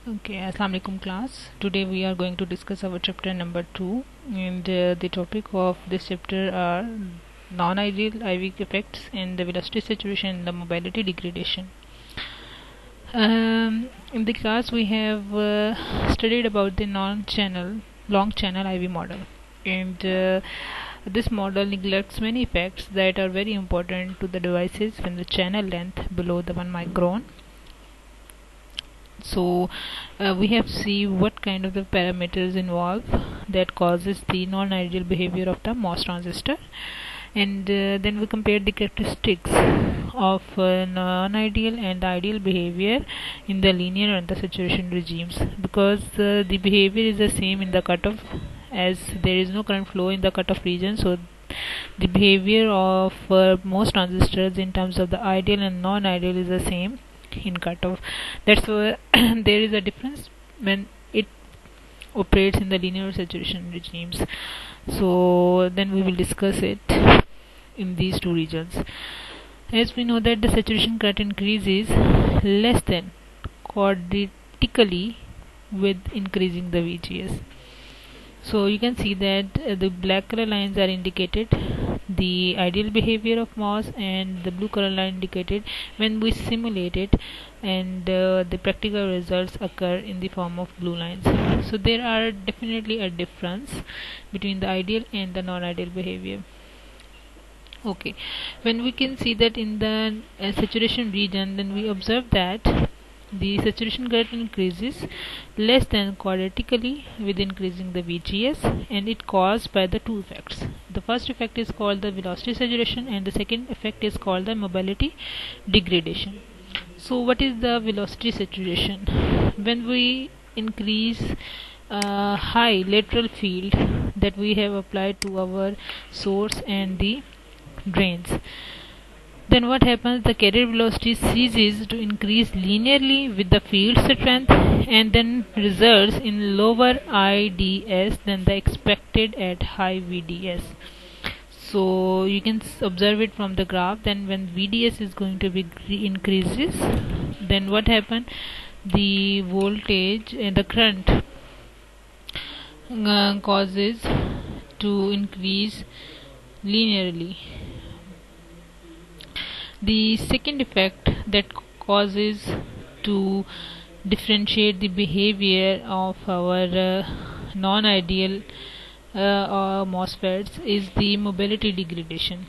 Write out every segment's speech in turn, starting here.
Okay, Assalamu alaikum class. Today we are going to discuss our chapter number 2, and the topic of this chapter are non-ideal IV effects and the velocity saturation and the mobility degradation. In the class we have studied about the long channel IV model, and this model neglects many effects that are very important to the devices when the channel length below the 1 micron. So we have see what kind of the parameters involved that causes the non-ideal behavior of the MOS transistor, and then we compare the characteristics of non-ideal and the ideal behavior in the linear and the saturation regimes, because the behavior is the same in the cutoff, as there is no current flow in the cutoff region. So the behavior of most transistors in terms of the ideal and non-ideal is the same in cutoff. That's why there is a difference when it operates in the linear saturation regimes. So then we will discuss it in these two regions. As we know that the saturation current increases less than quadratically with increasing the VGS. So you can see that the black color lines are indicated the ideal behavior of MOS, and the blue color line indicated when we simulate it, and the practical results occur in the form of blue lines. So there are definitely a difference between the ideal and the non-ideal behavior. Okay, when we can see that in the saturation region, then we observe that the saturation current increases less than quadratically with increasing the VGS, and it caused by the two effects. The first effect is called the velocity saturation, and the second effect is called the mobility degradation. So what is the velocity saturation? When we increase high lateral field that we have applied to our source and the drains, then what happens, the carrier velocity ceases to increase linearly with the field strength, and then results in lower IDS than the expected at high VDS. So you can observe it from the graph. Then when VDS is going to be increases, then what happens, the voltage and the current causes to increase linearly. The second effect that causes to differentiate the behavior of our non-ideal MOSFETs is the mobility degradation.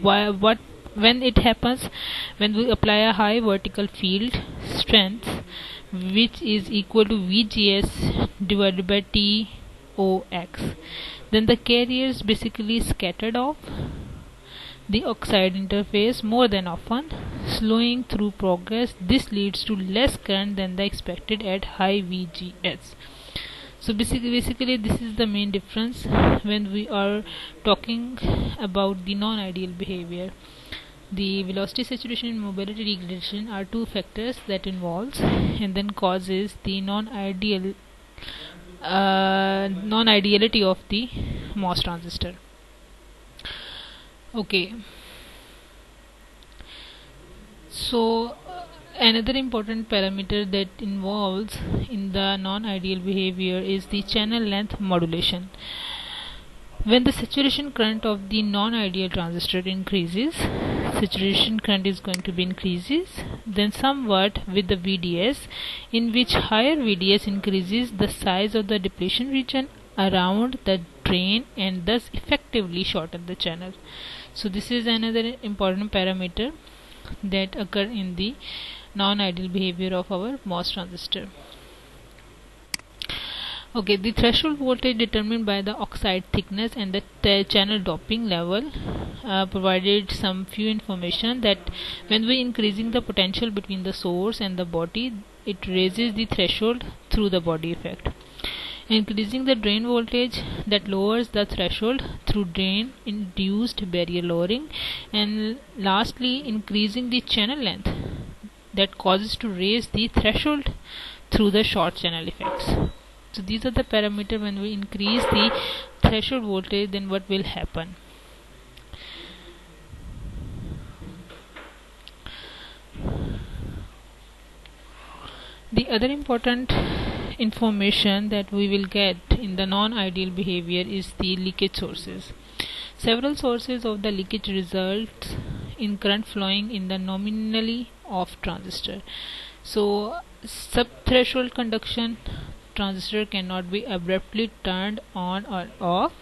When it happens, when we apply a high vertical field strength, which is equal to VGS divided by TOX, then the carriers basically scattered off the oxide interface more than often, slowing through progress. This leads to less current than the expected at high VGS. So basically this is the main difference when we are talking about the non-ideal behavior. The velocity saturation and mobility degradation are two factors that involves and then causes the non-ideality of the MOS transistor. Okay, so another important parameter that involves in the non-ideal behavior is the channel length modulation. When the saturation current of the non-ideal transistor increases, saturation current is going to be increases then somewhat with the VDS, in which higher VDS increases the size of the depletion region around the drain and thus effectively shorten the channel. So this is another important parameter that occur in the non-ideal behavior of our MOS transistor. Okay, the threshold voltage determined by the oxide thickness and the channel doping level provided some few information that when we increasing the potential between the source and the body, it raises the threshold through the body effect. Increasing the drain voltage, that lowers the threshold through drain induced barrier lowering, and lastly increasing the channel length, that causes to raise the threshold through the short channel effects. So these are the parameters. When we increase the threshold voltage, then what will happen? The other important information that we will get in the non-ideal behavior is the leakage sources. Several sources of the leakage result in current flowing in the nominally off transistor. So subthreshold conduction transistor cannot be abruptly turned on or off.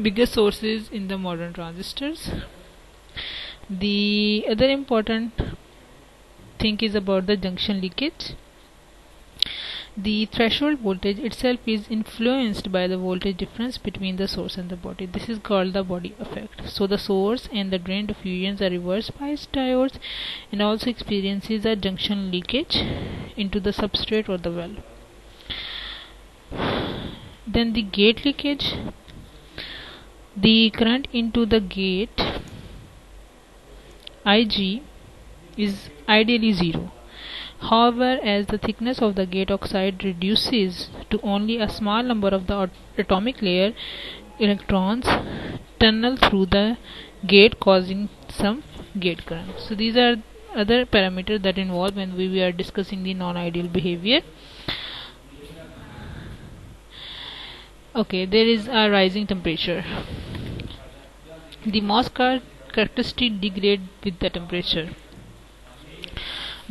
Biggest sources in the modern transistors. The other important thing is about the junction leakage. The threshold voltage itself is influenced by the voltage difference between the source and the body. This is called the body effect. So the source and the drain diffusions are reverse biased diodes and also experiences a junction leakage into the substrate or the well. Then the gate leakage. The current into the gate Ig is ideally 0. However, as the thickness of the gate oxide reduces to only a small number of the atomic layer, electrons tunnel through the gate, causing some gate current. So these are other parameters that involve when we are discussing the non-ideal behavior. Okay, there is a rising temperature. The MOS characteristic degrade with the temperature.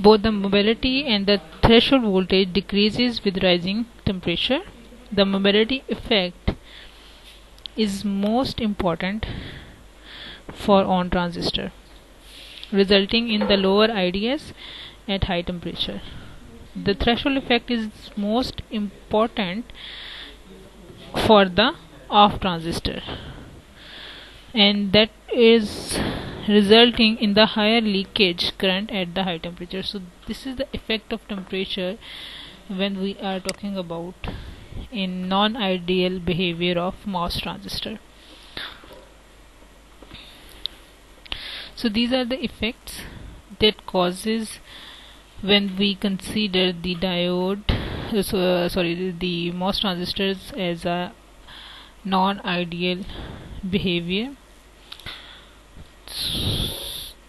Both the mobility and the threshold voltage decreases with rising temperature. The mobility effect is most important for on transistor, resulting in the lower IDS at high temperature. The threshold effect is most important for the off transistor, and that is resulting in the higher leakage current at the high temperature. So this is the effect of temperature when we are talking about in non-ideal behavior of MOS transistor. So these are the effects that causes when we consider the diode the MOS transistors as a non-ideal behavior.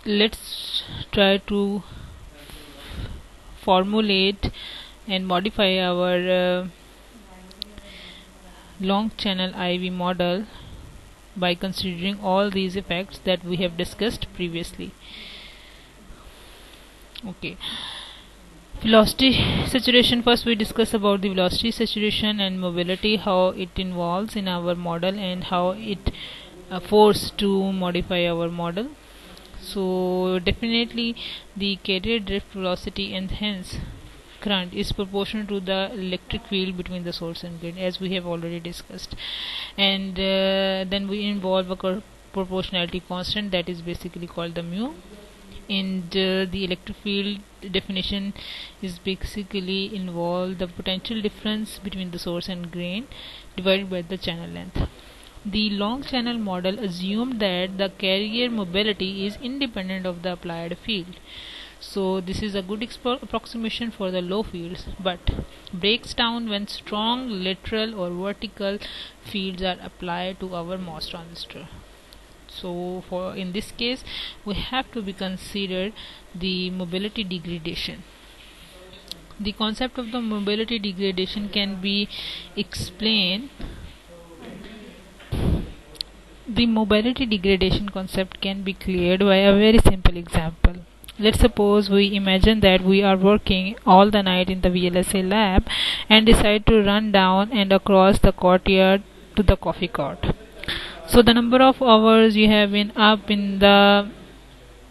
Let's try to formulate and modify our long channel IV model by considering all these effects that we have discussed previously. Okay, velocity saturation. First we discuss about the velocity saturation and mobility, how it involves in our model and how it forced to modify our model. So definitely the carrier drift velocity and hence current is proportional to the electric field between the source and grid, as we have already discussed. And then we involve a proportionality constant that is basically called the mu. And the electric field definition is basically involve the potential difference between the source and drain divided by the channel length. The long channel model assumed that the carrier mobility is independent of the applied field. So this is a good approximation for the low fields, but breaks down when strong lateral or vertical fields are applied to our MOS transistor. So for in this case we have to be considered the mobility degradation. The concept of the mobility degradation can be explained. The mobility degradation concept can be cleared by a very simple example. Let's suppose we imagine that we are working all the night in the VLSI lab and decide to run down and across the courtyard to the coffee cart. So the number of hours you have been up in the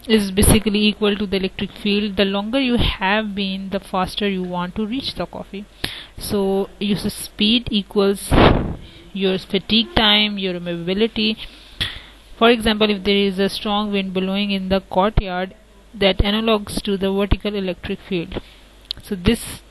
is basically equal to the electric field. The longer you have been, the faster you want to reach the coffee. So your speed equals your fatigue time, your mobility. For example, if there is a strong wind blowing in the courtyard, that analogs to the vertical electric field. So this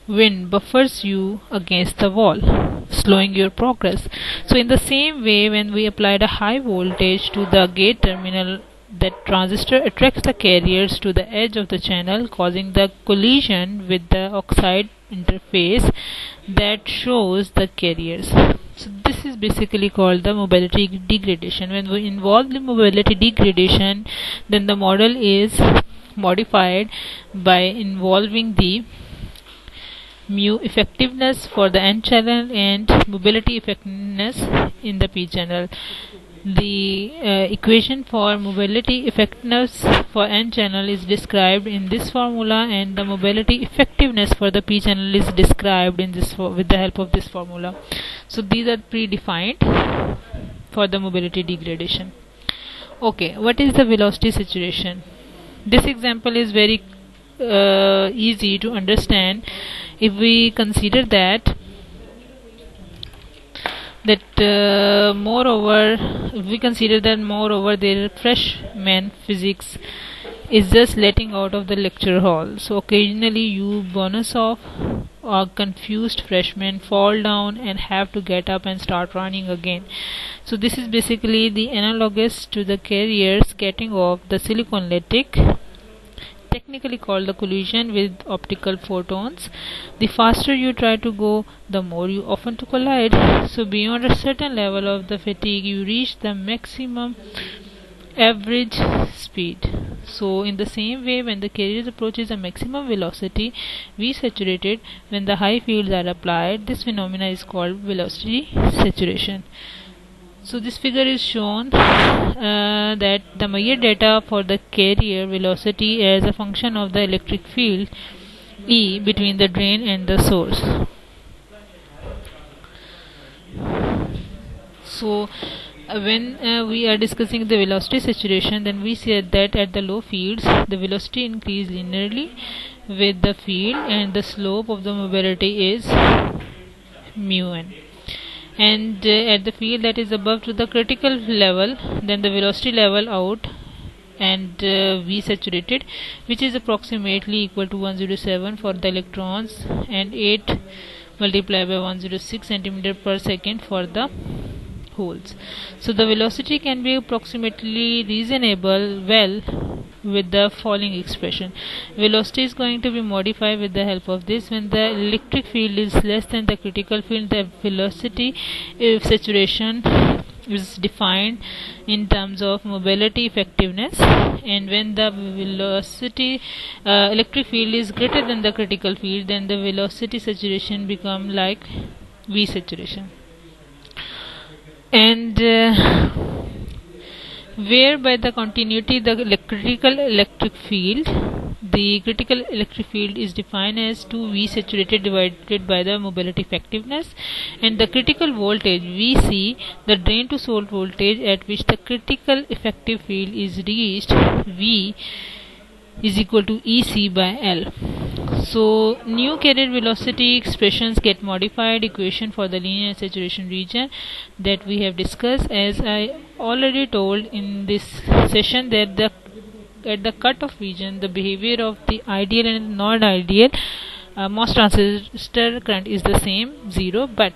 wind buffers you against the wall, slowing your progress. So in the same way, when we applied a high voltage to the gate terminal, that transistor attracts the carriers to the edge of the channel, causing the collision with the oxide interface that shows the carriers. So this is basically called the mobility degradation. When we involve the mobility degradation, then the model is modified by involving the mu effectiveness for the n channel and mobility effectiveness in the p channel. The equation for mobility effectiveness for n channel is described in this formula, and the mobility effectiveness for the p channel is described in this with the help of this formula. So these are predefined for the mobility degradation. Okay, what is the velocity saturation? This example is very easy to understand if we consider that moreover their freshman physics is just letting out of the lecture hall. So occasionally you bonus off or confused freshmen fall down and have to get up and start running again. So this is basically the analogous to the carriers getting off the silicon latex, technically called the collision with optical photons. The faster you try to go, the more you often to collide. So beyond a certain level of the fatigue, you reach the maximum average speed. So in the same way, when the carrier approaches a maximum velocity V saturated, when the high fields are applied, this phenomena is called velocity saturation. So this figure is shown that the Meyer data for the carrier velocity as a function of the electric field E between the drain and the source. So when we are discussing the velocity saturation, then we said that at the low fields the velocity increases linearly with the field, and the slope of the mobility is mu n. And at the field that is above to the critical level, then the velocity level out and V saturated, which is approximately equal to 107 for the electrons and 8 multiplied by 106 centimeter per second for the holes. So the velocity can be approximately reasonable well with the following expression. Velocity is going to be modified with the help of this. When the electric field is less than the critical field, the velocity saturation is defined in terms of mobility effectiveness, and when the velocity electric field is greater than the critical field, then the velocity saturation become like V saturation. And whereby the continuity the critical electric field, the critical electric field is defined as 2V saturated divided by the mobility effectiveness, and the critical voltage VC, the drain to source voltage at which the critical effective field is reached, V is equal to EC by L. So new carrier velocity expressions get modified equation for the linear saturation region that we have discussed. As I already told in this session, that at the cutoff region the behavior of the ideal and non-ideal MOS transistor current is the same, 0, but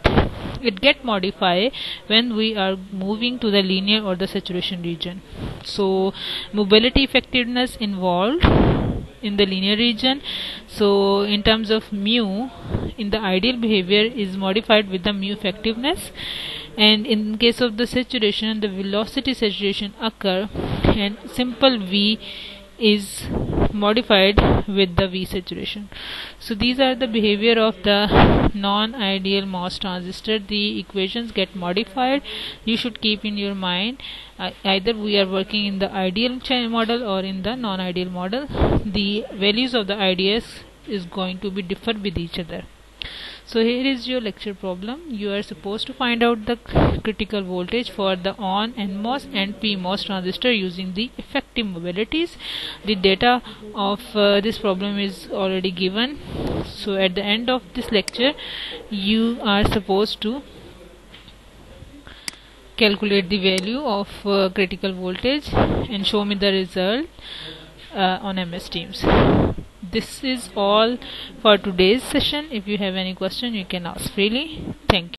it get modified when we are moving to the linear or the saturation region. So mobility effectiveness involved in the linear region. So in terms of mu, in the ideal behavior is modified with the mu effectiveness, and in case of the saturation, the velocity saturation occur, and simple V is modified with the V saturation. So these are the behavior of the non-ideal MOS transistor. The equations get modified. You should keep in your mind either we are working in the ideal model or in the non-ideal model. The values of the IDS is going to be differ with each other. So here is your lecture problem. You are supposed to find out the critical voltage for the ON, NMOS and PMOS transistor using the effective mobilities. The data of this problem is already given. So at the end of this lecture, you are supposed to calculate the value of critical voltage and show me the result on MS Teams. This is all for today's session. If you have any question, you can ask freely. Thank you.